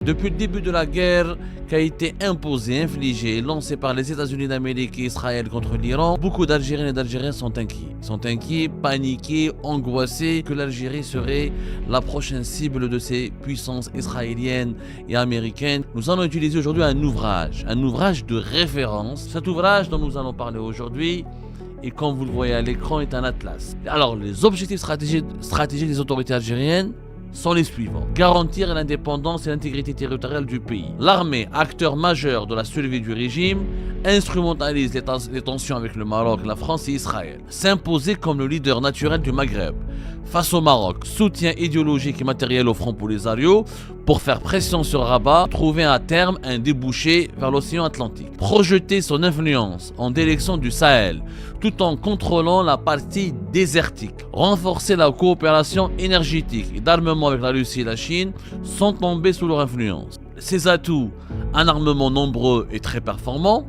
Depuis le début de la guerre qui a été imposée, infligée et lancée par les États-Unis d'Amérique et Israël contre l'Iran, beaucoup d'Algériennes et d'Algériens sont inquiets. Ils sont inquiets, paniqués, angoissés que l'Algérie serait la prochaine cible de ces puissances israéliennes et américaines. Nous allons utiliser aujourd'hui un ouvrage de référence. Cet ouvrage dont nous allons parler aujourd'hui, et comme vous le voyez à l'écran, est un atlas. Alors, les objectifs stratégiques des autorités algériennes sont les suivants. Garantir l'indépendance et l'intégrité territoriale du pays. L'armée, acteur majeur de la survie du régime, instrumentalise les tensions avec le Maroc, la France et Israël. S'imposer comme le leader naturel du Maghreb. Face au Maroc, soutien idéologique et matériel au Front Polisario pour faire pression sur Rabat, trouver à terme un débouché vers l'océan Atlantique. Projeter son influence en direction du Sahel, tout en contrôlant la partie désertique. Renforcer la coopération énergétique et d'armement avec la Russie et la Chine sans tomber sous leur influence. Ses atouts, un armement nombreux et très performant,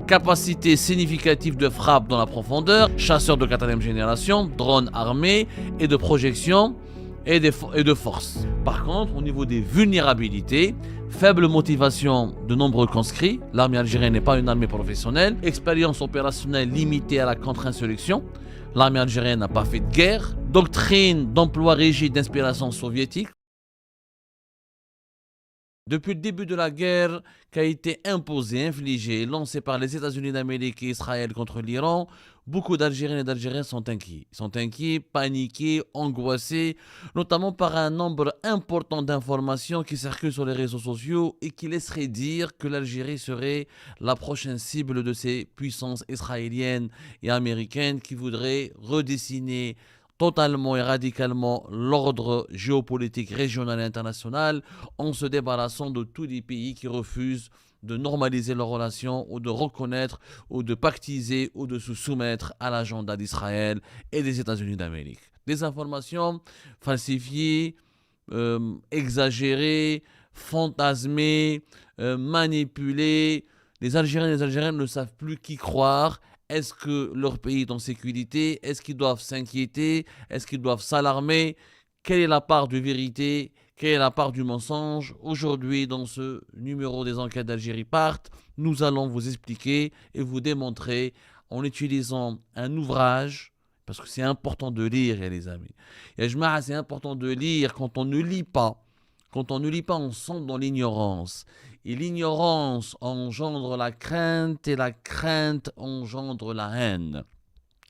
capacité significative de frappe dans la profondeur, chasseurs de 4e génération, drones armés et de projection et de force. Par contre, au niveau des vulnérabilités, faible motivation de nombreux conscrits, l'armée algérienne n'est pas une armée professionnelle, expérience opérationnelle limitée à la contre-insurrection, l'armée algérienne n'a pas fait de guerre, doctrine d'emploi rigide d'inspiration soviétique. Depuis le début de la guerre qui a été imposée, infligée et lancée par les États-Unis d'Amérique et Israël contre l'Iran, beaucoup d'Algériennes et d'Algériens sont inquiets. Ils sont inquiets, paniqués, angoissés, notamment par un nombre important d'informations qui circulent sur les réseaux sociaux et qui laisseraient dire que l'Algérie serait la prochaine cible de ces puissances israéliennes et américaines qui voudraient redessiner totalement et radicalement l'ordre géopolitique régional et international en se débarrassant de tous les pays qui refusent de normaliser leurs relations ou de reconnaître ou de pactiser ou de se soumettre à l'agenda d'Israël et des États-Unis d'Amérique. Des informations falsifiées, exagérées, fantasmées, manipulées. Les Algériens et les Algériennes ne savent plus qui croire. Est-ce que leur pays est en sécurité? Est-ce qu'ils doivent s'inquiéter? Est-ce qu'ils doivent s'alarmer? Quelle est la part de vérité? Quelle est la part du mensonge? Aujourd'hui, dans ce numéro des enquêtes d'Algérie Part, nous allons vous expliquer et vous démontrer en utilisant un ouvrage, parce que c'est important de lire, les amis. Et c'est important de lire quand on ne lit pas. Quand on ne lit pas, on sombre dans l'ignorance. Et l'ignorance engendre la crainte et la crainte engendre la haine.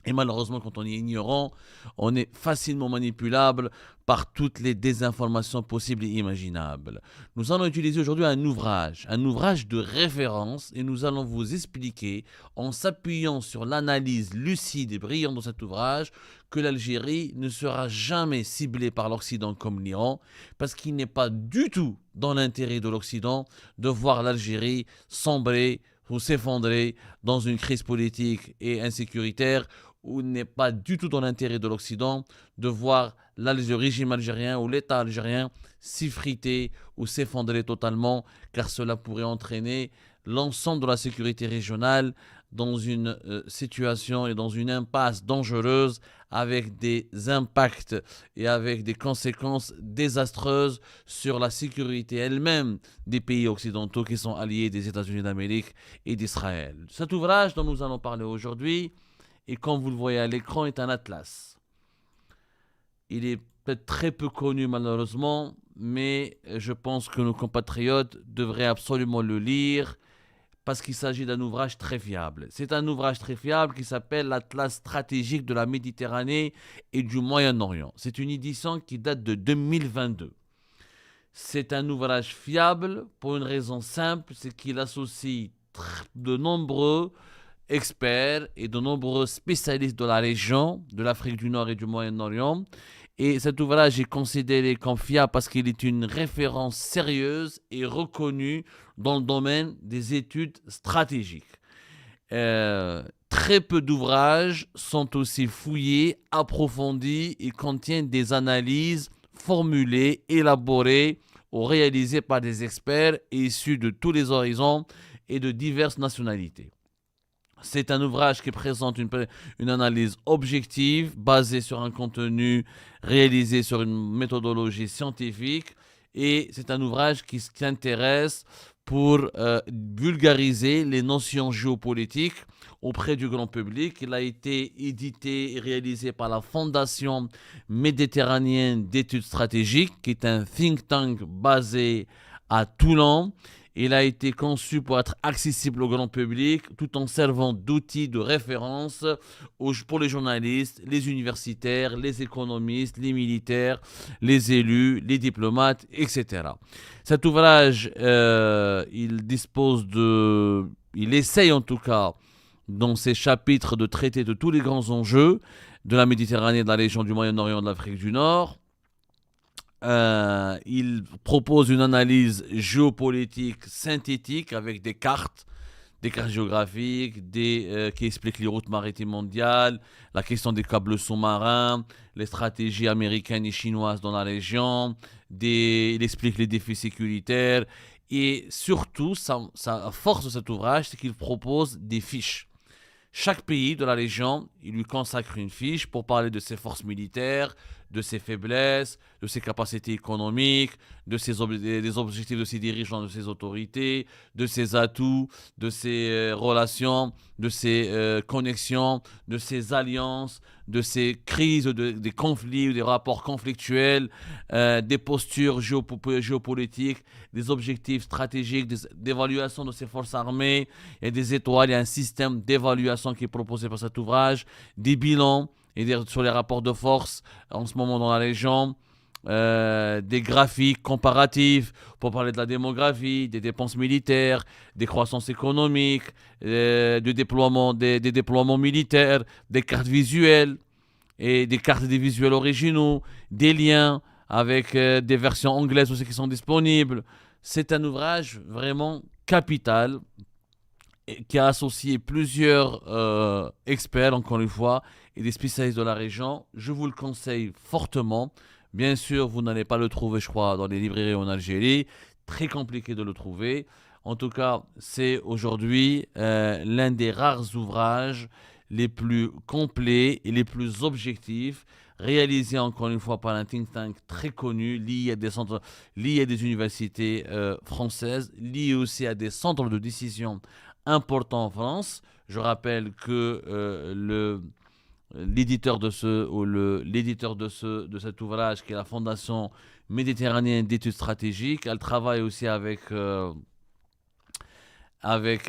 Et malheureusement, quand on est ignorant, on est facilement manipulable par toutes les désinformations possibles et imaginables. Nous allons utiliser aujourd'hui un ouvrage de référence, et nous allons vous expliquer, en s'appuyant sur l'analyse lucide et brillante de cet ouvrage, que l'Algérie ne sera jamais ciblée par l'Occident comme l'Iran, parce qu'il n'est pas du tout dans l'intérêt de l'Occident de voir l'Algérie sombrer ou s'effondrer dans une crise politique et insécuritaire, où il n'est pas du tout dans l'intérêt de l'Occident de voir le régime algérien ou l'État algérien s'effriter ou s'effondrer totalement, car cela pourrait entraîner l'ensemble de la sécurité régionale dans une situation et dans une impasse dangereuse, avec des impacts et avec des conséquences désastreuses sur la sécurité elle-même des pays occidentaux qui sont alliés des États-Unis d'Amérique et d'Israël. Cet ouvrage dont nous allons parler aujourd'hui, et comme vous le voyez à l'écran, est un atlas. Il est peut-être très peu connu malheureusement, mais je pense que nos compatriotes devraient absolument le lire, parce qu'il s'agit d'un ouvrage très fiable. C'est un ouvrage très fiable qui s'appelle l'Atlas stratégique de la Méditerranée et du Moyen-Orient. C'est une édition qui date de 2022. C'est un ouvrage fiable pour une raison simple, c'est qu'il associe de nombreux experts et de nombreux spécialistes de la région, de l'Afrique du Nord et du Moyen-Orient. Et cet ouvrage est considéré comme fiable parce qu'il est une référence sérieuse et reconnue dans le domaine des études stratégiques. Très peu d'ouvrages sont aussi fouillés, approfondis et contiennent des analyses formulées, élaborées ou réalisées par des experts issus de tous les horizons et de diverses nationalités. C'est un ouvrage qui présente une analyse objective, basée sur un contenu réalisé sur une méthodologie scientifique Et c'est un ouvrage qui s'intéresse pour vulgariser les notions géopolitiques auprès du grand public. Il a été édité et réalisé par la Fondation méditerranéenne d'études stratégiques, qui est un think tank basé à Toulon. Il a été conçu pour être accessible au grand public tout en servant d'outil de référence pour les journalistes, les universitaires, les économistes, les militaires, les élus, les diplomates, etc. Cet ouvrage, il essaye en tout cas, dans ses chapitres, de traiter de tous les grands enjeux de la Méditerranée, de la région du Moyen-Orient, de l'Afrique du Nord. Il propose une analyse géopolitique synthétique avec des cartes géographiques, qui expliquent les routes maritimes mondiales, la question des câbles sous-marins, les stratégies américaines et chinoises dans la région, il explique les défis sécuritaires. Et surtout, sa force de cet ouvrage, c'est qu'il propose des fiches. Chaque pays de la région, il lui consacre une fiche pour parler de ses forces militaires, de ses faiblesses, de ses capacités économiques, des objectifs de ses dirigeants, de ses autorités, de ses atouts, de ses relations, de ses connexions, de ses alliances, de ses crises, des conflits, des rapports conflictuels, des postures géopolitiques, des objectifs stratégiques, d'évaluation de ses forces armées. Il y a des étoiles, il y a un système d'évaluation qui est proposé par cet ouvrage, des bilans sur les rapports de force en ce moment dans la région, des graphiques comparatifs pour parler de la démographie, des dépenses militaires, des croissances économiques, des déploiements militaires, des cartes visuelles et des cartes des visuels originaux, des liens avec des versions anglaises aussi qui sont disponibles. C'est un ouvrage vraiment capital qui a associé plusieurs experts, encore une fois, et des spécialistes de la région. Je vous le conseille fortement. Bien sûr, vous n'allez pas le trouver, je crois, dans les librairies en Algérie. Très compliqué de le trouver. En tout cas, c'est aujourd'hui l'un des rares ouvrages les plus complets et les plus objectifs, réalisés encore une fois par un think tank très connu, lié à des universités françaises, lié aussi à des centres de décision importants en France. Je rappelle que l'éditeur de cet ouvrage, qui est la Fondation méditerranéenne d'études stratégiques, elle travaille aussi avec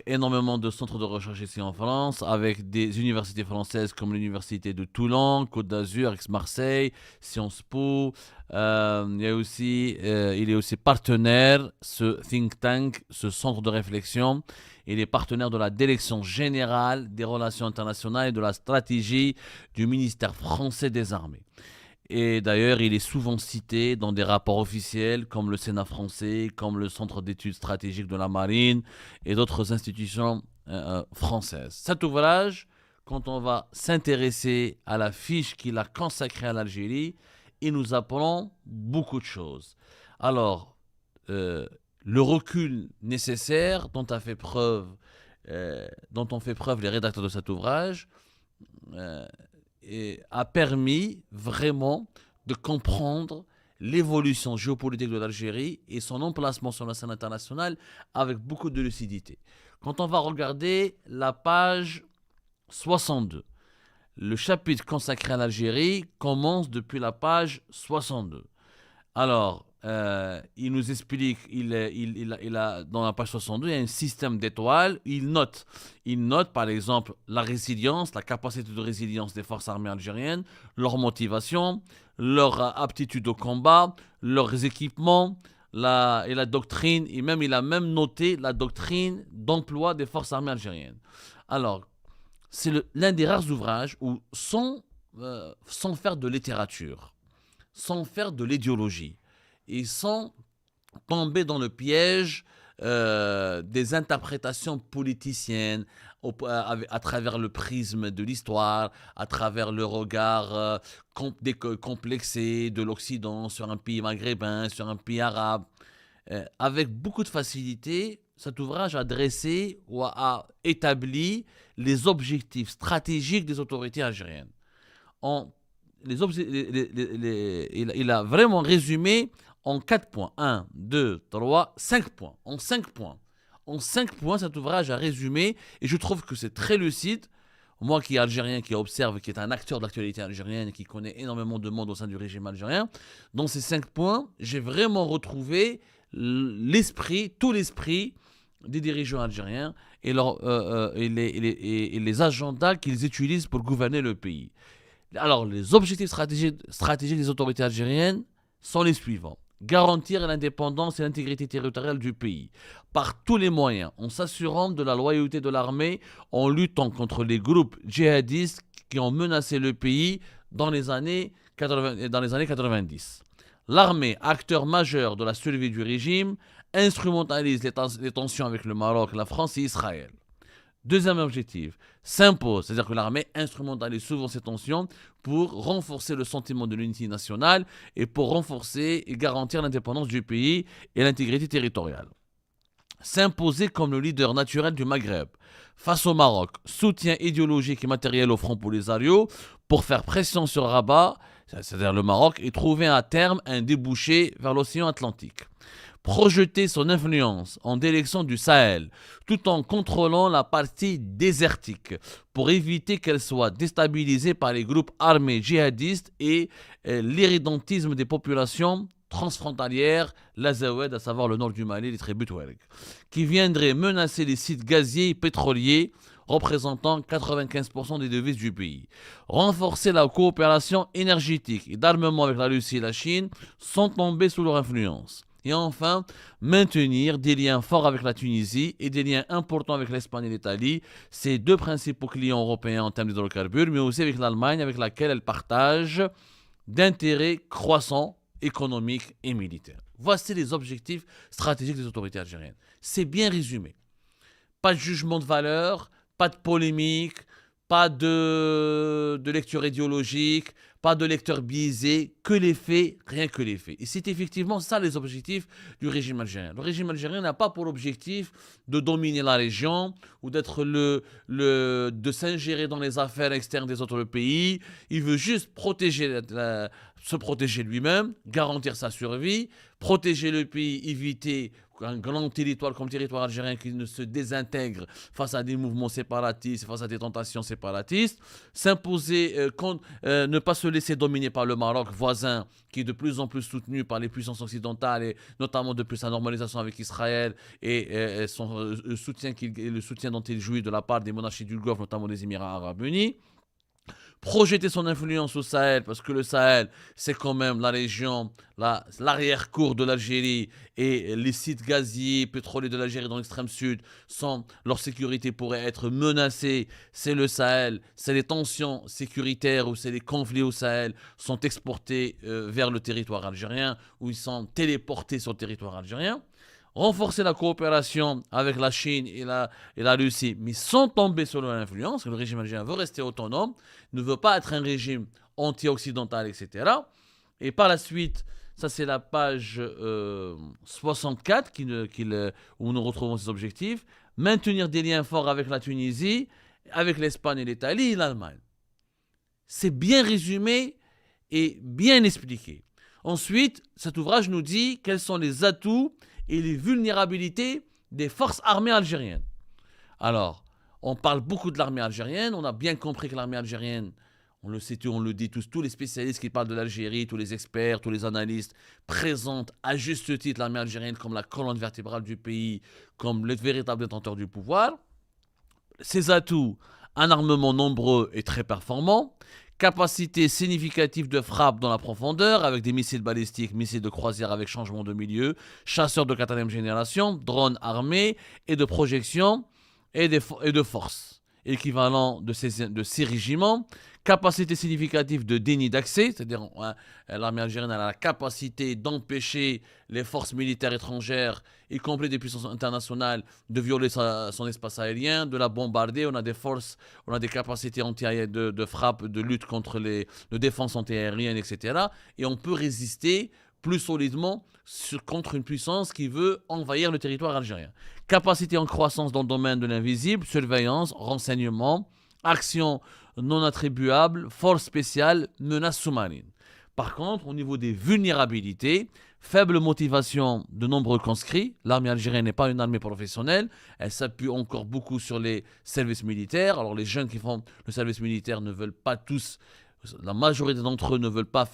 énormément de centres de recherche ici en France, avec des universités françaises comme l'université de Toulon, Côte d'Azur, Aix-Marseille, Sciences Po. Il est aussi partenaire, ce think tank, ce centre de réflexion. Il est partenaire de la Direction générale des relations internationales et de la stratégie du ministère français des armées. Et d'ailleurs, il est souvent cité dans des rapports officiels comme le Sénat français, comme le Centre d'études stratégiques de la marine et d'autres institutions françaises. Cet ouvrage, quand on va s'intéresser à la fiche qu'il a consacrée à l'Algérie, il nous apprend beaucoup de choses. Alors, le recul nécessaire dont ont fait preuve les rédacteurs de cet ouvrage, a permis vraiment de comprendre l'évolution géopolitique de l'Algérie et son emplacement sur la scène internationale avec beaucoup de lucidité. Quand on va regarder la page 62, le chapitre consacré à l'Algérie commence depuis la page 62. Alors, il nous explique, dans la page 62, il y a un système d'étoiles. Il note, par exemple, la résilience, la capacité de résilience des forces armées algériennes, leur motivation, leur aptitude au combat, leurs équipements, et la doctrine. Et même, il a même noté la doctrine d'emploi des forces armées algériennes. Alors, c'est l'un des rares ouvrages où, sans faire de littérature, sans faire de l'idéologie, et sans tomber dans le piège des interprétations politiciennes à travers le prisme de l'histoire, à travers le regard complexé de l'Occident sur un pays maghrébin, sur un pays arabe. Avec beaucoup de facilité, cet ouvrage a dressé ou a établi les objectifs stratégiques des autorités algériennes. Il a vraiment résumé en 4 points. 1, 2, 3, 5 points. En 5 points. En 5 points, cet ouvrage a résumé, et je trouve que c'est très lucide. Moi qui est algérien, qui observe, qui est un acteur de l'actualité algérienne, qui connaît énormément de monde au sein du régime algérien, dans ces 5 points, j'ai vraiment retrouvé tout l'esprit des dirigeants algériens et les agendas qu'ils utilisent pour gouverner le pays. Alors, les objectifs stratégiques des autorités algériennes sont les suivants. Garantir l'indépendance et l'intégrité territoriale du pays par tous les moyens, en s'assurant de la loyauté de l'armée, en luttant contre les groupes djihadistes qui ont menacé le pays dans les années 90. L'armée, acteur majeur de la survie du régime, instrumentalise les tensions avec le Maroc, la France et Israël. Deuxième objectif, s'impose, c'est-à-dire que l'armée instrumentalise souvent ces tensions pour renforcer le sentiment de l'unité nationale et pour renforcer et garantir l'indépendance du pays et l'intégrité territoriale. S'imposer comme le leader naturel du Maghreb face au Maroc, soutien idéologique et matériel au Front Polisario pour faire pression sur Rabat, c'est-à-dire le Maroc, et trouver à terme un débouché vers l'océan Atlantique. Projeter son influence en direction du Sahel, tout en contrôlant la partie désertique, pour éviter qu'elle soit déstabilisée par les groupes armés djihadistes et l'irrédentisme des populations transfrontalières, l'Azawed, à savoir le nord du Mali, les tribus Touareg, qui viendraient menacer les sites gaziers et pétroliers représentant 95% des devises du pays. Renforcer la coopération énergétique et d'armement avec la Russie et la Chine sans tomber sous leur influence. Et enfin, maintenir des liens forts avec la Tunisie et des liens importants avec l'Espagne et l'Italie, ces deux principaux clients européens en termes d'hydrocarbures, mais aussi avec l'Allemagne, avec laquelle elle partage d'intérêts croissants économiques et militaires. Voici les objectifs stratégiques des autorités algériennes. C'est bien résumé. Pas de jugement de valeur, pas de polémique, pas de lecture idéologique, pas de lecteur biaisé, que les faits, rien que les faits. Et c'est effectivement ça les objectifs du régime algérien. Le régime algérien n'a pas pour objectif de dominer la région ou de s'ingérer dans les affaires externes des autres pays. Il veut juste se protéger lui-même, garantir sa survie, protéger le pays, éviter un grand territoire comme le territoire algérien qui ne se désintègre face à des mouvements séparatistes, face à des tentations séparatistes, s'imposer, ne pas se laisser dominer par le Maroc voisin qui est de plus en plus soutenu par les puissances occidentales et notamment depuis sa normalisation avec Israël et le soutien dont il jouit de la part des monarchies du Golfe, notamment des Émirats arabes unis. Projeter son influence au Sahel, parce que le Sahel, c'est quand même la région, l'arrière-cour de l'Algérie et les sites gaziers, pétroliers de l'Algérie dans l'extrême sud, leur sécurité pourrait être menacée. C'est le Sahel, c'est les tensions sécuritaires ou c'est les conflits au Sahel sont exportés vers le territoire algérien ou ils sont téléportés sur le territoire algérien. Renforcer la coopération avec la Chine et la Russie, mais sans tomber sous leur influence. Le régime algérien veut rester autonome, ne veut pas être un régime anti-occidental, etc. Et par la suite, ça c'est la page 64 où nous retrouvons ces objectifs. Maintenir des liens forts avec la Tunisie, avec l'Espagne et l'Italie et l'Allemagne. C'est bien résumé et bien expliqué. Ensuite, cet ouvrage nous dit quels sont les atouts et les vulnérabilités des forces armées algériennes. Alors, on parle beaucoup de l'armée algérienne, on a bien compris que l'armée algérienne, on le sait, on le dit tous les spécialistes qui parlent de l'Algérie, tous les experts, tous les analystes, présentent à juste titre l'armée algérienne comme la colonne vertébrale du pays, comme le véritable détenteur du pouvoir. Ses atouts, un armement nombreux et très performant, capacité significative de frappe dans la profondeur avec des missiles balistiques, missiles de croisière avec changement de milieu, chasseurs de 4e génération, drones armés et de projection et de force, équivalent de 6 régiments, capacité significative de déni d'accès, c'est-à-dire l'armée algérienne a la capacité d'empêcher les forces militaires étrangères, y compris des puissances internationales, de violer son espace aérien, de la bombarder. On a des forces, on a des capacités de frappe, de lutte contre de défense antiaérienne, etc. Et on peut résister plus solidement contre une puissance qui veut envahir le territoire algérien. Capacité en croissance dans le domaine de l'invisible, surveillance, renseignement, action non attribuable, force spéciale, menace sous-marine. Par contre, au niveau des vulnérabilités, Faible motivation de nombreux conscrits. L'armée algérienne n'est pas une armée professionnelle. Elle s'appuie encore beaucoup sur les services militaires. Alors les jeunes qui font le service militaire ne veulent pas tous, la majorité d'entre eux ne veulent pas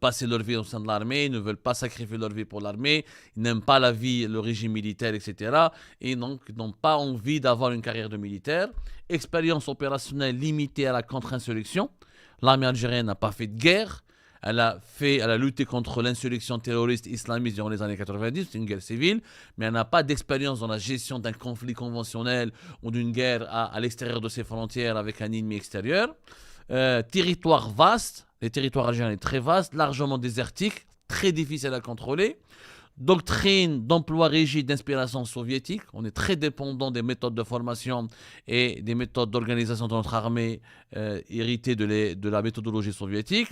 passer leur vie au sein de l'armée, ne veulent pas sacrifier leur vie pour l'armée, ils n'aiment pas la vie, le régime militaire, etc. Et donc ils n'ont pas envie d'avoir une carrière de militaire. Expérience opérationnelle limitée à la contre-insurrection. L'armée algérienne n'a pas fait de guerre. Elle a lutté contre l'insurrection terroriste islamiste durant les années 90, c'est une guerre civile, mais elle n'a pas d'expérience dans la gestion d'un conflit conventionnel ou d'une guerre à l'extérieur de ses frontières avec un ennemi extérieur. Territoire vaste, les territoires algériens sont très vastes, largement désertiques, très difficiles à contrôler. Doctrine d'emploi rigide d'inspiration soviétique. On est très dépendant des méthodes de formation et des méthodes d'organisation de notre armée héritées de la méthodologie soviétique.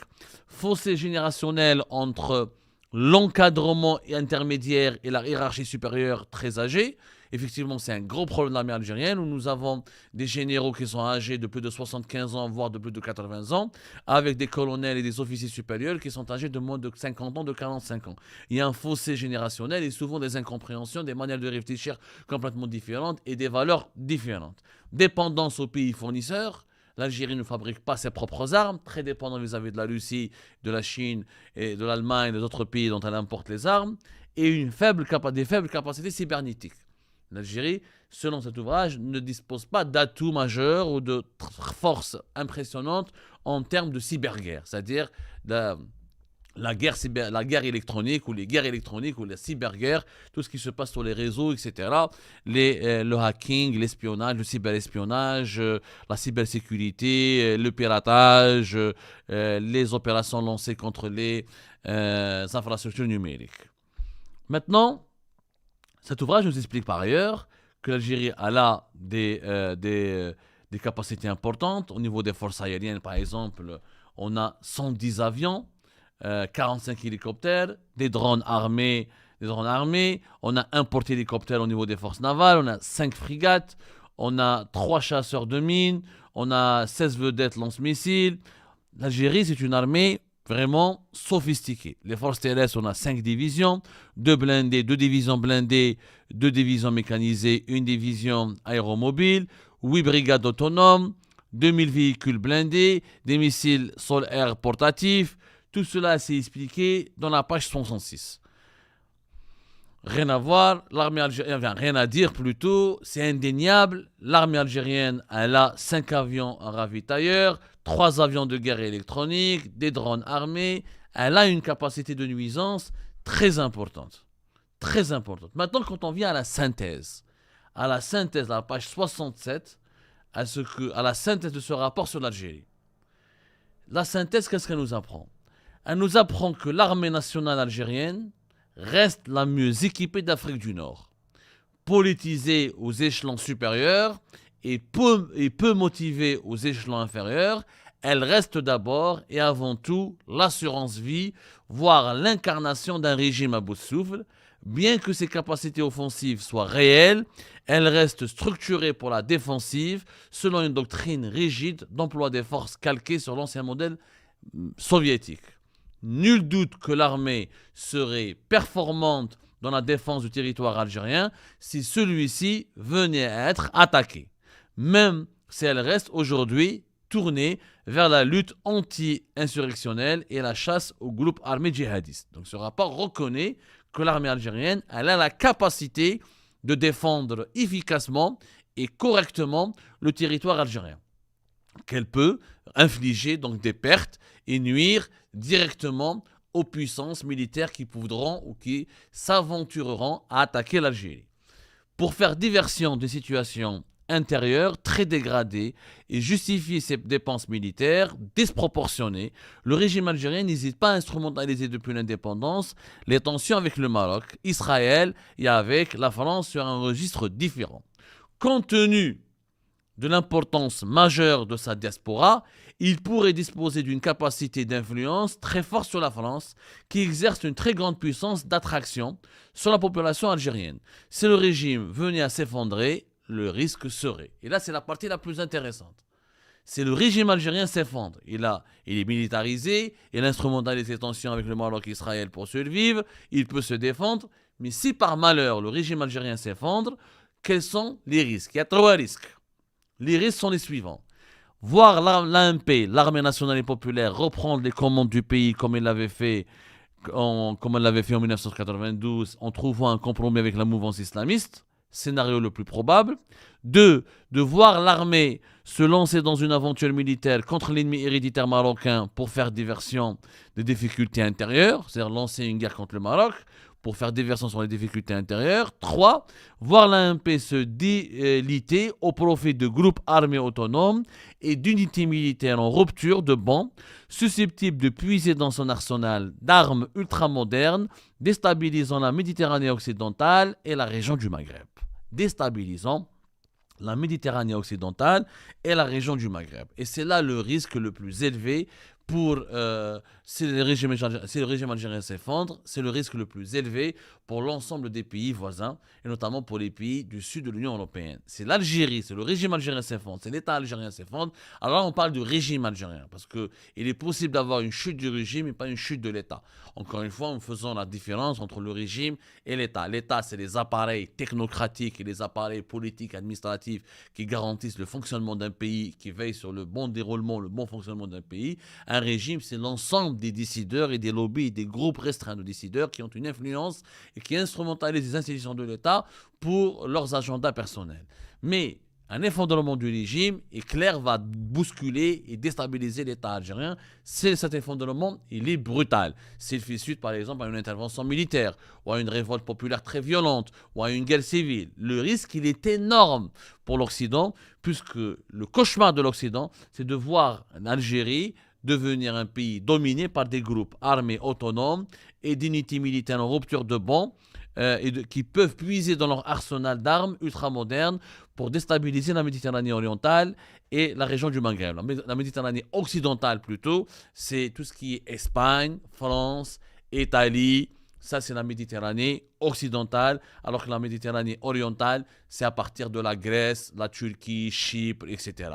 Fossé générationnel entre l'encadrement intermédiaire et la hiérarchie supérieure très âgée. Effectivement, c'est un gros problème de l'armée algérienne où nous avons des généraux qui sont âgés de plus de 75 ans, voire de plus de 80 ans, avec des colonels et des officiers supérieurs qui sont âgés de moins de 50 ans, de 45 ans. Il y a un fossé générationnel et souvent des incompréhensions, des manières de réfléchir complètement différentes et des valeurs différentes. Dépendance aux pays fournisseurs. L'Algérie ne fabrique pas ses propres armes, très dépendant vis-à-vis de la Russie, de la Chine et de l'Allemagne et des autres pays dont elle importe les armes, et des faibles capacités cybernétiques. L'Algérie, selon cet ouvrage, ne dispose pas d'atouts majeurs ou de forces impressionnantes en termes de cyberguerre, c'est-à-dire la guerre électronique ou les guerres électroniques ou la cyberguerre, tout ce qui se passe sur les réseaux, etc. Le hacking, l'espionnage, le cyberespionnage, la cybersécurité, le piratage, les opérations lancées contre les infrastructures numériques. Maintenant, cet ouvrage nous explique par ailleurs que l'Algérie a là des capacités importantes. Au niveau des forces aériennes, par exemple, on a 110 avions, 45 hélicoptères, des drones armés. On a un porte-hélicoptère au niveau des forces navales, on a 5 frégates, on a 3 chasseurs de mines, on a 16 vedettes lance-missiles. L'Algérie, c'est une armée vraiment sophistiquée. Les forces terrestres, on a 5 divisions, 2 blindés, 2 divisions blindées, 2 divisions mécanisées, 1 division aéromobile, 8 brigades autonomes, 2000 véhicules blindés, des missiles sol-air portatifs. Tout cela s'est expliqué dans la page 66. Rien à voir, l'armée algérienne, rien à dire plutôt, c'est indéniable. L'armée algérienne, elle a 5 avions ravitailleurs, 3 avions de guerre électronique, des drones armés. Elle a une capacité de nuisance très importante. Très importante. Maintenant, quand on vient à la synthèse, la page 67, à la synthèse de ce rapport sur l'Algérie. La synthèse, qu'est-ce qu'elle nous apprend ? Elle nous apprend que l'armée nationale algérienne reste la mieux équipée d'Afrique du Nord. Politisée aux échelons supérieurs et peu motivée aux échelons inférieurs, elle reste d'abord et avant tout l'assurance vie, voire l'incarnation d'un régime à bout de souffle. Bien que ses capacités offensives soient réelles, elle reste structurée pour la défensive selon une doctrine rigide d'emploi des forces calquée sur l'ancien modèle soviétique. Nul doute que l'armée serait performante dans la défense du territoire algérien si celui-ci venait à être attaqué, même si elle reste aujourd'hui tournée vers la lutte anti-insurrectionnelle et la chasse aux groupes armés djihadistes. Donc ce rapport reconnaît que l'armée algérienne elle a la capacité de défendre efficacement et correctement le territoire algérien, qu'elle peut infliger donc des pertes et nuire directement aux puissances militaires qui pourront ou qui s'aventureront à attaquer l'Algérie. Pour faire diversion des situations intérieures très dégradées et justifier ses dépenses militaires disproportionnées, le régime algérien n'hésite pas à instrumentaliser depuis l'indépendance les tensions avec le Maroc, Israël et avec la France sur un registre différent. Compte tenu de l'importance majeure de sa diaspora, il pourrait disposer d'une capacité d'influence très forte sur la France, qui exerce une très grande puissance d'attraction sur la population algérienne. Si le régime venait à s'effondrer, le risque serait. Et là, c'est la partie la plus intéressante. c'est le régime algérien s'effondre. Il est militarisé, il instrumentalise les tensions avec le Maroc et Israël pour survivre, il peut se défendre, mais si par malheur le régime algérien s'effondre, quels sont les risques? Il y a 3 risques. Les risques sont les suivants. Voir l'ANP, l'armée nationale et populaire, reprendre les commandes du pays comme elle l'avait fait en 1992 en trouvant un compromis avec la mouvance islamiste, scénario le plus probable. 2. De voir l'armée se lancer dans une aventure militaire contre l'ennemi héréditaire marocain pour faire diversion des difficultés intérieures, c'est-à-dire lancer une guerre contre le Maroc pour faire diversion sur les difficultés intérieures. 3. Voir l'ANP se déliter au profit de groupes armés autonomes et d'unités militaires en rupture de banc, susceptibles de puiser dans son arsenal d'armes ultramodernes, déstabilisant la Méditerranée occidentale et la région du Maghreb. Déstabilisant la Méditerranée occidentale et la région du Maghreb. Et c'est là le risque le plus élevé si le régime algérien s'effondre, c'est le risque le plus élevé pour l'ensemble des pays voisins, et notamment pour les pays du sud de l'Union européenne. C'est l'Algérie, c'est le régime algérien s'effondre, c'est l'État algérien s'effondre. Alors là, on parle du régime algérien, parce qu'il est possible d'avoir une chute du régime et pas une chute de l'État. Encore une fois, en faisant la différence entre le régime et l'État. L'État, c'est les appareils technocratiques et les appareils politiques, administratifs qui garantissent le fonctionnement d'un pays, qui veillent sur le bon déroulement, le bon fonctionnement d'un pays. Un régime, c'est l'ensemble des décideurs et des lobbies et des groupes restreints de décideurs qui ont une influence et qui instrumentalisent les institutions de l'État pour leurs agendas personnels. Mais un effondrement du régime, est clair, va bousculer et déstabiliser l'État algérien. Cet effondrement, il est brutal. S'il fait suite, par exemple, à une intervention militaire, ou à une révolte populaire très violente, ou à une guerre civile, le risque, il est énorme pour l'Occident, puisque le cauchemar de l'Occident, c'est de voir l'Algérie devenir un pays dominé par des groupes armés autonomes et d'unités militaires en rupture de banc, qui peuvent puiser dans leur arsenal d'armes ultramodernes pour déstabiliser la Méditerranée orientale et la région du Maghreb. La Méditerranée occidentale plutôt, c'est tout ce qui est Espagne, France, Italie. Ça, c'est la Méditerranée occidentale, alors que la Méditerranée orientale, c'est à partir de la Grèce, la Turquie, Chypre, etc.